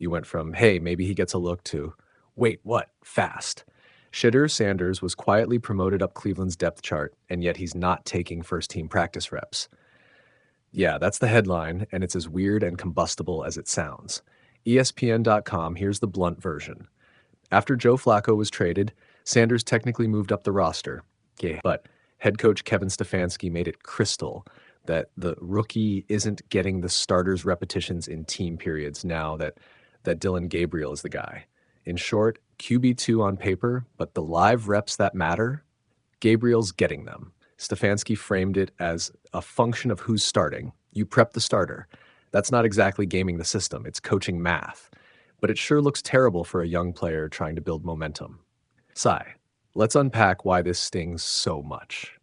You went from, hey, maybe he gets a look to, wait, what? Fast. Shedeur Sanders was quietly promoted up Cleveland's depth chart, and yet he's not taking first-team practice reps. Yeah, that's the headline, and it's as weird and combustible as it sounds. ESPN.com, here's the blunt version. After Joe Flacco was traded, Sanders technically moved up the roster. Yeah, but head coach Kevin Stefanski made it crystal that the rookie isn't getting the starters' repetitions in team periods now that Dillon Gabriel is the guy. In short, QB2 on paper, but the live reps that matter, Gabriel's getting them. Stefanski framed it as a function of who's starting. You prep the starter. That's not exactly gaming the system, it's coaching math. But it sure looks terrible for a young player trying to build momentum. Sigh. Let's unpack why this stings so much.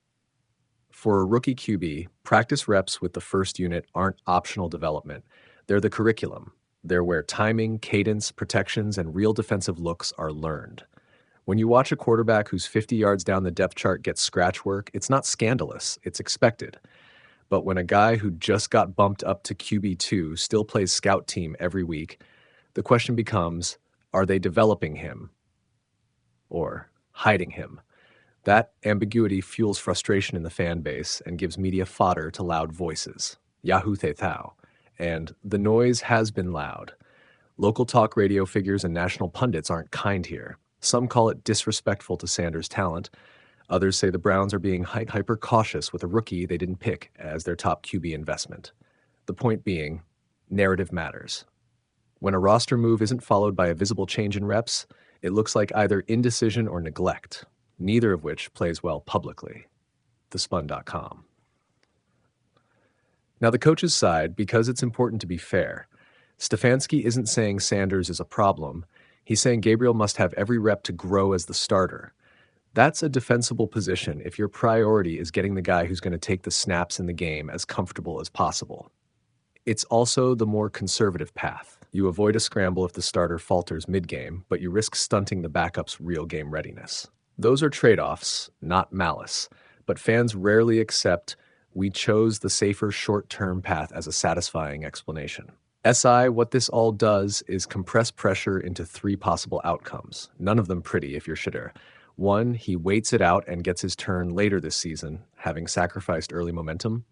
For a rookie QB, practice reps with the first unit aren't optional development. They're the curriculum. They're where timing, cadence, protections, and real defensive looks are learned. When you watch a quarterback who's 50 yards down the depth chart get scratch work, it's not scandalous, it's expected. But when a guy who just got bumped up to QB2 still plays scout team every week, the question becomes, are they developing him or hiding him? That ambiguity fuels frustration in the fan base and gives media fodder to loud voices. Yahoo Thao. And the noise has been loud. Local talk radio figures and national pundits aren't kind here. Some call it disrespectful to Sanders' talent. Others say the Browns are being hyper-cautious with a rookie they didn't pick as their top QB investment. The point being, narrative matters. When a roster move isn't followed by a visible change in reps, it looks like either indecision or neglect, neither of which plays well publicly. TheSpun.com. Now, the coach's side, because it's important to be fair, Stefanski isn't saying Sanders is a problem. He's saying Gabriel must have every rep to grow as the starter. That's a defensible position if your priority is getting the guy who's going to take the snaps in the game as comfortable as possible. It's also the more conservative path. You avoid a scramble if the starter falters mid-game, but you risk stunting the backup's real game readiness. Those are trade-offs, not malice, but fans rarely accept we chose the safer short-term path as a satisfying explanation. What this all does is compress pressure into three possible outcomes, none of them pretty if you're Shedeur. One, he waits it out and gets his turn later this season, having sacrificed early momentum.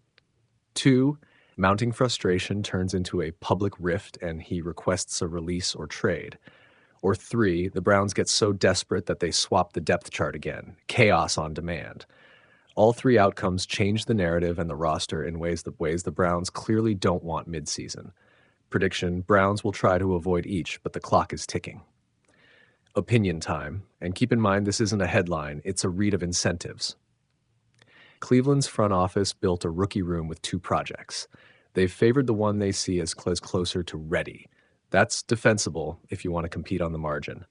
Two, mounting frustration turns into a public rift and he requests a release or trade. Or three, the Browns get so desperate that they swap the depth chart again. Chaos on demand. All three outcomes change the narrative and the roster in ways the Browns clearly don't want midseason. Prediction, Browns will try to avoid each, but the clock is ticking. Opinion time, and keep in mind this isn't a headline, it's a read of incentives. Cleveland's front office built a rookie room with two projects. They've favored the one they see as closer to ready. That's defensible if you want to compete on the margin.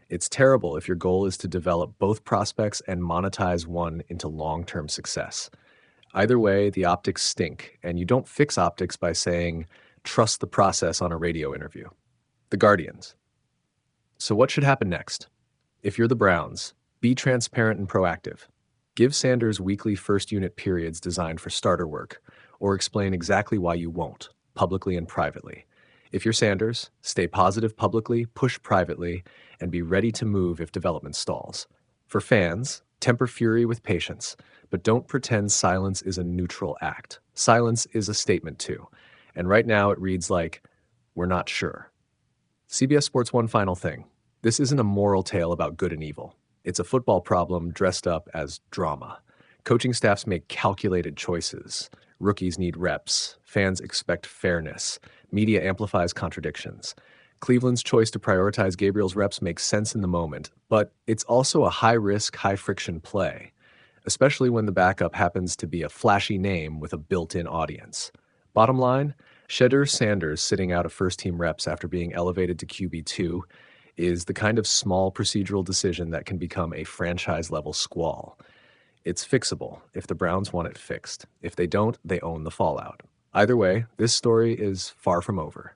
It's terrible if your goal is to develop both prospects and monetize one into long-term success. Either way, the optics stink, and you don't fix optics by saying, trust the process on a radio interview. The Guardians. So what should happen next? If you're the Browns, be transparent and proactive. Give Sanders weekly first unit periods designed for starter work, or explain exactly why you won't, publicly and privately. If you're Sanders, stay positive publicly, push privately, and be ready to move if development stalls. For fans, temper fury with patience, but don't pretend silence is a neutral act. Silence is a statement too, and right now it reads like, we're not sure. CBS Sports one final thing. This isn't a moral tale about good and evil. It's a football problem dressed up as drama. Coaching staffs make calculated choices. Rookies need reps. Fans expect fairness. Media amplifies contradictions. Cleveland's choice to prioritize Gabriel's reps makes sense in the moment, but it's also a high-risk, high-friction play, especially when the backup happens to be a flashy name with a built-in audience. Bottom line, Shedeur Sanders sitting out of first-team reps after being elevated to QB2 is the kind of small procedural decision that can become a franchise-level squall. It's fixable if the Browns want it fixed. If they don't, they own the fallout. Either way, this story is far from over.